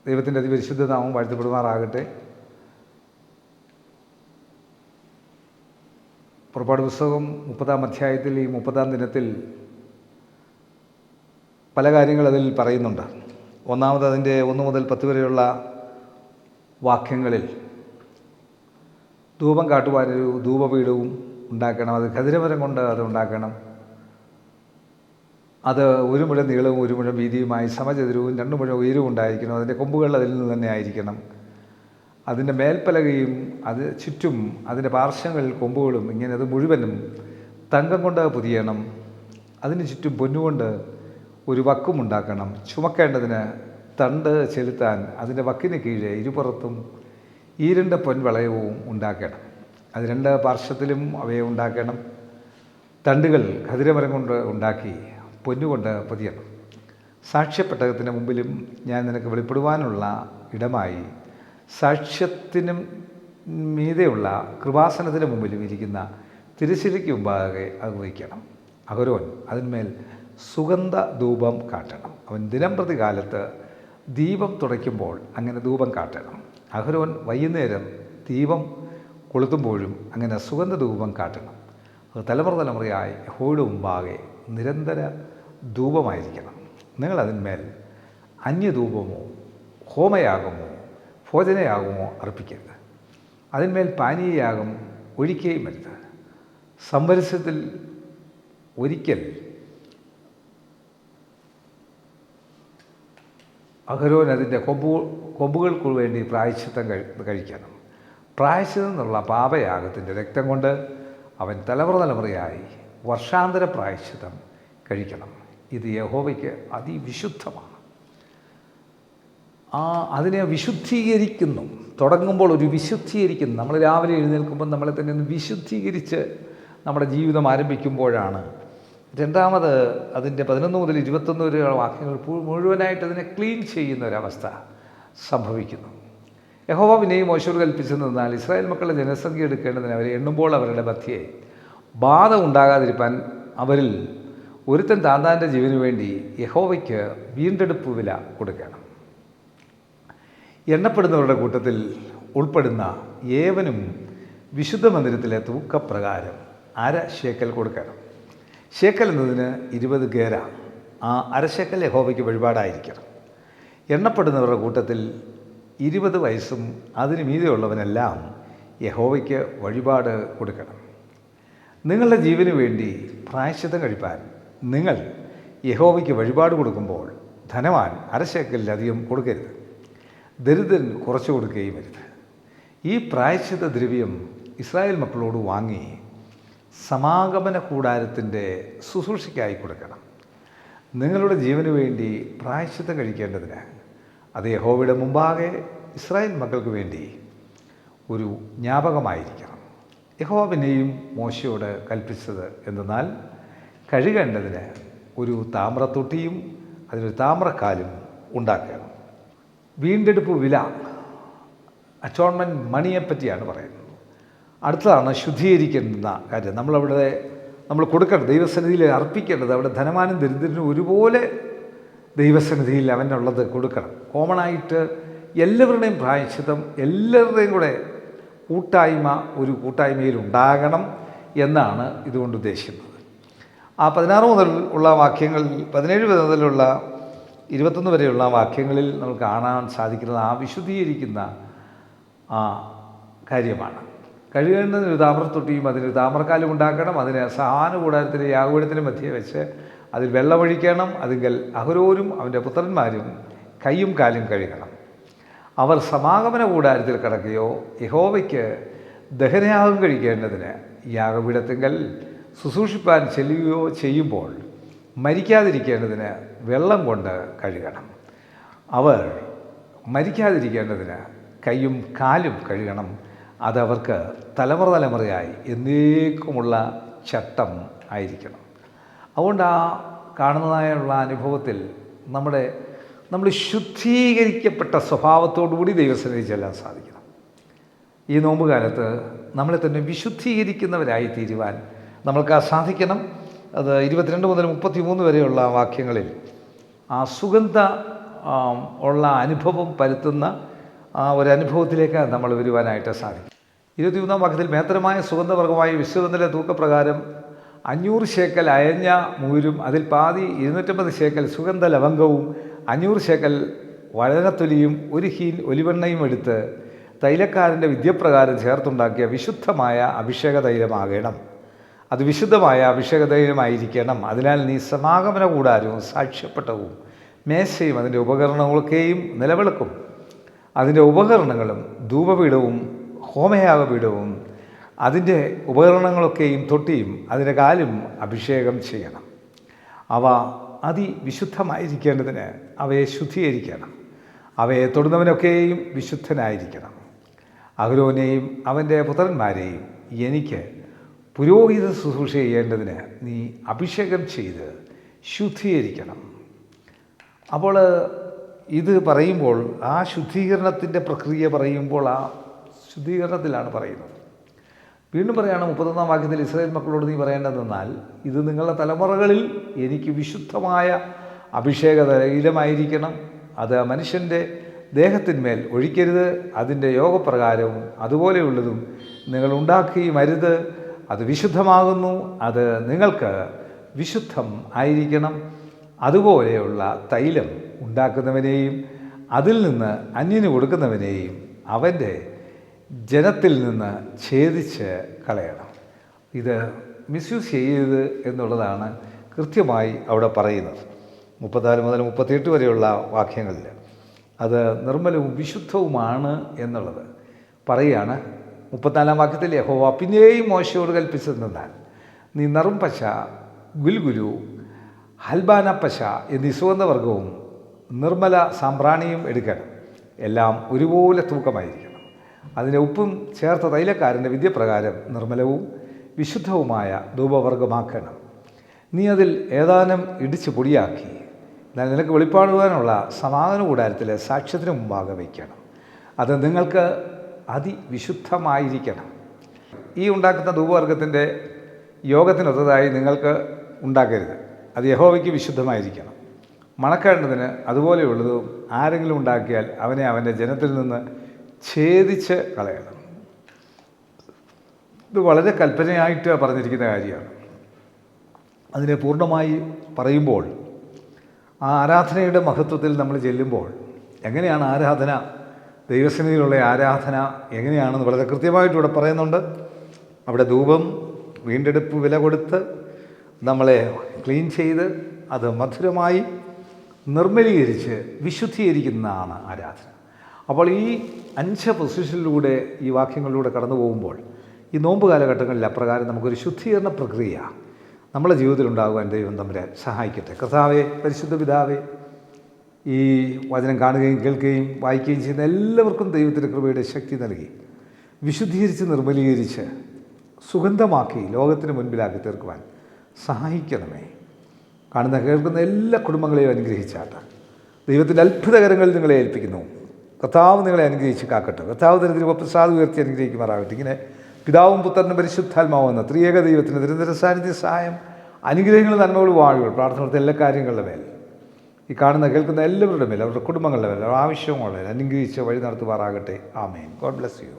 ദൈവത്തിൻ്റെ അതിപരിശുദ്ധ നാമം വാഴ്ത്തപ്പെടുമാറാകട്ടെ. പുറപ്പാട് പുസ്തകം 30-ാം അധ്യായത്തിൽ ഈ 30-ാം ദിനത്തിൽ പല കാര്യങ്ങൾ അതിൽ പറയുന്നുണ്ട്. ഒന്നാമത് അതിൻ്റെ 1 മുതൽ 10 വരെയുള്ള വാക്യങ്ങളിൽ ധൂപം കാട്ടുവാനൊരു ധൂപപീഠവും ഉണ്ടാക്കണം. അത് ഖദിരമരം കൊണ്ട് അത് ഉണ്ടാക്കണം. അത് 1 മുഴം നീളവും 1 മുഴം വീതിയുമായി സമചതുരവും 2 മുഴം ഉയരവും ഉണ്ടായിരിക്കണം. അതിൻ്റെ കൊമ്പുകൾ അതിൽ നിന്ന് തന്നെ ആയിരിക്കണം. അതിൻ്റെ മേൽപ്പലകയും അത് ചുറ്റും അതിൻ്റെ പാർശ്വങ്ങളിൽ കൊമ്പുകളും ഇങ്ങനെ അത് മുഴുവനും തങ്കം കൊണ്ട് പൊതിയണം. അതിന് ചുറ്റും പൊന്നുകൊണ്ട് ഒരു വക്കും ഉണ്ടാക്കണം. ചുമക്കേണ്ടതിന് തണ്ട് ചെലുത്താൻ അതിൻ്റെ വക്കിന് കീഴെ ഇരുപുറത്തും 2 പൊൻവളയവും ഉണ്ടാക്കണം. അത് 2 പാർശ്വത്തിലും അവയെ ഉണ്ടാക്കണം. തണ്ടുകൾ ഖദിരമരം കൊണ്ട് ഉണ്ടാക്കി പൊന്നുകൊണ്ട് പൊതിയണം. സാക്ഷ്യപ്പെട്ടകത്തിന് മുമ്പിലും ഞാൻ നിനക്ക് വെളിപ്പെടുവാനുള്ള ഇടമായി സാക്ഷ്യത്തിനും മീതെയുള്ള കൃപാസനത്തിന് മുമ്പിലും ഇരിക്കുന്ന തിരുശിലയ്ക്ക് മുമ്പാകെ അത് വയ്ക്കണം. അഹരോൻ അതിന്മേൽ സുഗന്ധ ധൂപം കാട്ടണം. അവൻ ദിനംപ്രതി കാലത്ത് ദീപം തുടയ്ക്കുമ്പോൾ അങ്ങനെ ധൂപം കാട്ടണം. അഹരോൻ വൈകുന്നേരം ദീപം കൊളുത്തുമ്പോഴും അങ്ങനെ സുഗന്ധ ധൂപം കാട്ടണം. അത് തലമുറയായി യഹോവയുടെ മുമ്പാകെ നിരന്തര ധൂപമായിരിക്കണം. നിങ്ങളതിന്മേൽ അന്യധൂപമോ ഹോമയാഗമോ ഭോജനയാഗമോ അർപ്പിക്കരുത്. അതിന്മേൽ പാനീയയാഗം ഒഴിക്കുകയും വരുത്. സംവത്സരത്തിൽ ഒരിക്കൽ അഹരോൻ അതിൻ്റെ കൊമ്പുകൾക്ക് വേണ്ടി പ്രായശ്ചിത്തം കഴിക്കണം. പ്രായശ്ചിത്തം എന്നുള്ള പാപയാഗത്തിൻ്റെ രക്തം കൊണ്ട് അവൻ തലമുറയായി വർഷാന്തര പ്രായശ്ചിത്തം കഴിക്കണം. ഇത് യഹോവയ്ക്ക് അതിവിശുദ്ധമാണ്. അതിനെ വിശുദ്ധീകരിക്കുന്നു. തുടങ്ങുമ്പോൾ ഒരു വിശുദ്ധീകരിക്കുന്നു. നമ്മൾ രാവിലെ എഴുന്നേൽക്കുമ്പോൾ നമ്മളെ തന്നെ ഒന്ന് വിശുദ്ധീകരിച്ച് നമ്മുടെ ജീവിതം ആരംഭിക്കുമ്പോഴാണ്. രണ്ടാമത് അതിൻ്റെ 11 മുതൽ 21 വരെയുള്ള വാക്യങ്ങൾ മുഴുവനായിട്ട് അതിനെ ക്ലീൻ ചെയ്യുന്ന ഒരവസ്ഥ സംഭവിക്കുന്നു. യഹോവ പിന്നെയും മോശയോട് കൽപ്പിച്ചെന്നാൽ ഇസ്രായേൽ മക്കളുടെ ജനസംഖ്യ എടുക്കേണ്ടതിന് അവരെ എണ്ണുമ്പോൾ അവരുടെ മധ്യേ ബാധ ഉണ്ടാകാതിരിക്കാൻ അവരിൽ ഒരുത്തൻ താന്താൻ്റെ ജീവന് വേണ്ടി യഹോവയ്ക്ക് വീണ്ടെടുപ്പ് വില കൊടുക്കണം. എണ്ണപ്പെടുന്നവരുടെ കൂട്ടത്തിൽ ഉൾപ്പെടുന്ന ഏവനും വിശുദ്ധ മന്ദിരത്തിലെ തൂക്കപ്രകാരം 1/2 ശേക്കൽ കൊടുക്കണം. ശേക്കൽ എന്നതിന് 20 ഗേര. ആ 1/2 ശേക്കൽ യഹോവയ്ക്ക് വഴിപാടായിരിക്കണം. എണ്ണപ്പെടുന്നവരുടെ കൂട്ടത്തിൽ 20 വയസ്സും അതിന് മീതെയുള്ളവനെല്ലാം യഹോവയ്ക്ക് വഴിപാട് കൊടുക്കണം. നിങ്ങളുടെ ജീവന് വേണ്ടി പ്രായശ്ചിത്തം കഴിപ്പാൻ നിങ്ങൾ യഹോവയ്ക്ക് വഴിപാട് കൊടുക്കുമ്പോൾ ധനവാൻ 1/2 ശേക്കലിലധികം കൊടുക്കരുത്. ദരിദ്രൻ കുറച്ച് കൊടുക്കുകയും വരുത്. ഈ പ്രായശ്ചിത്ത ദ്രവ്യം ഇസ്രായേൽ മക്കളോട് വാങ്ങി സമാഗമന കൂടാരത്തിൻ്റെ ശുശ്രൂഷയ്ക്കായി കൊടുക്കണം. നിങ്ങളുടെ ജീവന് വേണ്ടി പ്രായശ്ചിത്തം കഴിക്കേണ്ടതിന് അത് യഹോവയുടെ മുമ്പാകെ ഇസ്രായേൽ മക്കൾക്ക് വേണ്ടി ഒരു ജ്ഞാപകമായിരിക്കണം. യഹോവ പിന്നെയും മോശയോട് കൽപ്പിച്ചത് എന്തെന്നാൽ കഴുകേണ്ടതിന് ഒരു താമ്രത്തൊട്ടിയും അതിനൊരു താമ്രക്കാലും ഉണ്ടാക്കണം. വീണ്ടെടുപ്പ് വില, അറ്റോൺമെൻറ്റ് മണിയെപ്പറ്റിയാണ് പറയുന്നത്. അടുത്തതാണ് ശുദ്ധീകരിക്കേണ്ടുന്ന കാര്യം. നമ്മൾ കൊടുക്കണം, ദൈവസന്നിധിയിൽ അർപ്പിക്കേണ്ടത്. അവിടെ ധനവാനും ദരിദ്രനും ഒരുപോലെ ദൈവസന്നിധിയിൽ അവനുള്ളത് കൊടുക്കണം. കോമണായിട്ട് എല്ലാവരുടെയും പ്രായശ്ചിത്തം എല്ലാവരുടെയും കൂടെ ഒരു കൂട്ടായ്മയിൽ ഉണ്ടാകണം എന്നാണ് ഇതുകൊണ്ട് ഉദ്ദേശിക്കുന്നത്. ആ 16 മുതൽ ഉള്ള വാക്യങ്ങൾ 17 മുതലുള്ള 21 വരെയുള്ള വാക്യങ്ങളിൽ നമുക്ക് കാണാൻ സാധിക്കുന്നത് ആ വിശുദ്ധീകരിക്കുന്ന കാര്യമാണ്. കഴുകേണ്ടതിന് ഒരു താമ്രത്തൊട്ടിയും അതിനൊരു താമ്രക്കാലും ഉണ്ടാക്കണം. അതിന് സഹാനുകൂടാരത്തിൻ്റെ യാഗപീഠത്തിന് മധ്യേ വെച്ച് അതിൽ വെള്ളമൊഴിക്കണം. അതിങ്കൽ അഹരോനും അവൻ്റെ പുത്രന്മാരും കൈയും കാലും കഴുകണം. അവർ സമാഗമന കൂടാരത്തിൽ കിടക്കുകയോ യഹോവയ്ക്ക് ദഹനയാഗം കഴിക്കേണ്ടതിന് യാഗപീഠത്തിങ്കൽ ശുശ്രൂഷിപ്പാൻ ചെല്ലുകയോ ചെയ്യുമ്പോൾ മരിക്കാതിരിക്കേണ്ടതിന് വെള്ളം കൊണ്ട് കഴുകണം. അവർ മരിക്കാതിരിക്കേണ്ടതിന് കൈയും കാലും കഴുകണം. അതവർക്ക് തലമുറയായി എന്നേക്കുമുള്ള ചട്ടം ആയിരിക്കണം. അതുകൊണ്ട് ആ കാണുന്നതായുള്ള അനുഭവത്തിൽ നമ്മൾ ശുദ്ധീകരിക്കപ്പെട്ട സ്വഭാവത്തോടുകൂടി ദൈവസന്നിധി ചെല്ലാൻ സാധിക്കണം. ഈ നോമ്പുകാലത്ത് നമ്മളെ തന്നെ വിശുദ്ധീകരിക്കുന്നവരായി തീരുവാൻ നമ്മൾക്ക് സാധിക്കണം. അത് 22 മുതൽ 33 വരെയുള്ള വാക്യങ്ങളിൽ ആ സുഗന്ധ ഉള്ള അനുഭവം പരത്തുന്ന ഒരു അനുഭവത്തിലേക്ക് നമ്മൾ വരുവാനായിട്ട് സാധിക്കും. 21-ാം വാക്യത്തിൽ മേത്തരമായ സുഗന്ധവർഗമായ വിശ്വബന്ധന തൂക്കപ്രകാരം 500 ശേക്കൽ അയഞ്ഞ മൂരും അതിൽ പാതി 250 ശേക്കൽ സുഗന്ധ ലവംഗവും 500 ശേക്കൽ വഴനത്തൊലിയും 1 ഹീൻ ഒലിവെണ്ണയും എടുത്ത് തൈലക്കാരൻ്റെ വിദ്യപ്രകാരം ചേർത്തുണ്ടാക്കിയ വിശുദ്ധമായ അഭിഷേക തൈലമാകണം. അത് വിശുദ്ധമായ അഭിഷേക തൈലമായിരിക്കണം. അതിനാൽ നീ സമാഗമന കൂടാരവും സാക്ഷ്യപ്പെട്ടവും മേശയും അതിൻ്റെ ഉപകരണങ്ങളൊക്കെയും നിലവിളക്കും അതിൻ്റെ ഉപകരണങ്ങളും ധൂപപീഠവും ഹോമയാഗപീഠവും അതിൻ്റെ ഉപകരണങ്ങളൊക്കെയും തൊട്ടിയും അതിൻ്റെ കാലും അഭിഷേകം ചെയ്യണം. അവ അതിവിശുദ്ധമായിരിക്കേണ്ടതിന് അവയെ ശുദ്ധീകരിക്കണം. അവയെ തൊടുന്നവനൊക്കെയും വിശുദ്ധനായിരിക്കണം. അഹരോനെയും അവൻ്റെ പുത്രന്മാരെയും എനിക്ക് പുരോഹിത ശുശ്രൂഷ ചെയ്യേണ്ടതിന് നീ അഭിഷേകം ചെയ്ത് ശുദ്ധീകരിക്കണം. അപ്പോൾ ഇത് പറയുമ്പോൾ ആ ശുദ്ധീകരണത്തിൻ്റെ പ്രക്രിയ പറയുമ്പോൾ ആ ശുദ്ധീകരണത്തിലാണ് പറയുന്നത്. വീണ്ടും പറയുകയാണ് 31-ാം വാക്യത്തിൽ, ഇസ്രായേൽ മക്കളോട് നീ പറയേണ്ടതെന്നാൽ ഇത് നിങ്ങളുടെ തലമുറകളിൽ എനിക്ക് വിശുദ്ധമായ അഭിഷേക തൈലമായിരിക്കണം. അത് മനുഷ്യൻ്റെ ദേഹത്തിന്മേൽ ഒഴിക്കരുത്. അതിൻ്റെ യോഗപ്രകാരവും അതുപോലെയുള്ളതും നിങ്ങൾ ഉണ്ടാക്കുകയും അരുത്. അത് വിശുദ്ധമാകുന്നു. അത് നിങ്ങൾക്ക് വിശുദ്ധം ആയിരിക്കണം. അതുപോലെയുള്ള തൈലം ഉണ്ടാക്കുന്നവനെയും അതിൽ നിന്ന് അന്യന് കൊടുക്കുന്നവനെയും അവൻ്റെ ജനത്തിൽ നിന്ന് ഛേദിച്ച് കളയണം. ഇത് മിസ്യൂസ് ചെയ്യരുത് എന്നുള്ളതാണ് കൃത്യമായി അവിടെ പറയുന്നത്. 34 മുതൽ 38 വരെയുള്ള വാക്യങ്ങളിൽ അത് നിർമ്മലവും വിശുദ്ധവുമാണ് എന്നുള്ളത് പറയുകയാണ്. 34-ാം വാക്യത്തിൽ യഹോവ പിന്നെയും മോശയോട് കൽപ്പിച്ചതെന്നാൽ നീ നറുംപശ, ഗുൽഗുലു, ഹൽബാന പശ എന്നീ സുഗന്ധവർഗവും നിർമ്മല സാമ്പ്രാണിയും എടുക്കണം. എല്ലാം ഒരുപോലെ തൂക്കമായിരിക്കണം. അതിൻ്റെ ഉപ്പും ചേർത്ത തൈലക്കാരൻ്റെ വിദ്യപ്രകാരം നിർമ്മലവും വിശുദ്ധവുമായ ധൂപവർഗമാക്കണം. നീ അതിൽ ഏതാനും ഇടിച്ച് പൊടിയാക്കി എന്നാൽ നിനക്ക് വെളിപ്പാടുവാനുള്ള സമാധാന കൂടാരത്തിൽ സാക്ഷ്യത്തിന് മുമ്പാകെ വയ്ക്കണം. അത് നിങ്ങൾക്ക് അതിവിശുദ്ധമായിരിക്കണം. ഈ ഉണ്ടാക്കുന്ന ധൂപവർഗത്തിൻ്റെ യോഗത്തിനൊത്തതായി നിങ്ങൾക്ക് ഉണ്ടാക്കരുത്. അത് യഹോവയ്ക്ക് വിശുദ്ധമായിരിക്കണം. മണക്കേണ്ടതിന് അതുപോലെയുള്ളതും ആരെങ്കിലും ഉണ്ടാക്കിയാൽ അവനെ അവൻ്റെ ജനത്തിൽ നിന്ന് ഛേദിച്ച് കളയണം. ഇത് വളരെ കൽപ്പനയായിട്ട് പറഞ്ഞിരിക്കുന്ന കാര്യമാണ്. അതിനെ പൂർണ്ണമായി പറയുമ്പോൾ ആ ആരാധനയുടെ മഹത്വത്തിൽ നമ്മൾ ചെല്ലുമ്പോൾ എങ്ങനെയാണ് ആരാധന, ദൈവസന്നിധിയിലുള്ള ആരാധന എങ്ങനെയാണെന്ന് വളരെ കൃത്യമായിട്ട് ഇവിടെ പറയുന്നുണ്ട്. അവിടെ ധൂപം വീണ്ടെടുപ്പ് വില കൊടുത്ത് നമ്മളെ ക്ലീൻ ചെയ്ത് അത് മധുരമായി നിർമ്മലീകരിച്ച് വിശുദ്ധീകരിക്കുന്നതാണ് ആരാധന. അപ്പോൾ ഈ 5 പൊസിഷനിലൂടെ ഈ വാക്യങ്ങളിലൂടെ കടന്നു പോകുമ്പോൾ ഈ നോമ്പ് കാലഘട്ടങ്ങളിൽ അപ്രകാരം നമുക്കൊരു ശുദ്ധീകരണ പ്രക്രിയ നമ്മുടെ ജീവിതത്തിൽ ഉണ്ടാകുവാൻ ദൈവം തമ്പുരാൻ സഹായിക്കട്ടെ. കർത്താവേ, പരിശുദ്ധ പിതാവേ, ഈ വചനം കാണുകയും കേൾക്കുകയും വായിക്കുകയും ചെയ്യുന്ന എല്ലാവർക്കും ദൈവത്തിൻ്റെ കൃപയുടെ ശക്തി നൽകി വിശുദ്ധീകരിച്ച് നിർമ്മലീകരിച്ച് സുഗന്ധമാക്കി ലോകത്തിന് മുൻപിലാക്കി തീർക്കുവാൻ സഹായിക്കണമേ. കാണുന്ന കേൾക്കുന്ന എല്ലാ കുടുംബങ്ങളെയും അനുഗ്രഹിച്ചാട്ട് ദൈവത്തിൻ്റെ അത്ഭുതകരങ്ങളിൽ നിങ്ങളെ ഏൽപ്പിക്കുന്നു. കർത്താവ് നിങ്ങളെ അനുഗ്രഹിച്ച് കാക്കട്ടെ. കർത്താവ് തരത്തിൽ പ്രസാദം ഉയർത്തി അനുഗ്രഹിക്കുമാറാകട്ടെ. ഇങ്ങനെ പിതാവും പുത്രനും പരിശുദ്ധാത്മാവും എന്ന ത്രിയേക ദൈവത്തിൻ്റെ നിരന്തര സാന്നിധ്യ സഹായം, അനുഗ്രഹങ്ങളും നന്മകളും വാഴുകൾ പ്രാർത്ഥനത്തെ എല്ലാ കാര്യങ്ങളുടെ മേൽ, ഈ കാണുന്ന കേൾക്കുന്ന എല്ലാവരുടെ മേൽ, അവരുടെ കുടുംബങ്ങളുടെ മേൽ, അവരുടെ ആവശ്യങ്ങളുടെ മേൽ അനുഗ്രഹിച്ച് വഴി നടത്തുമാറാകട്ടെ. ആമേൻ. God bless U.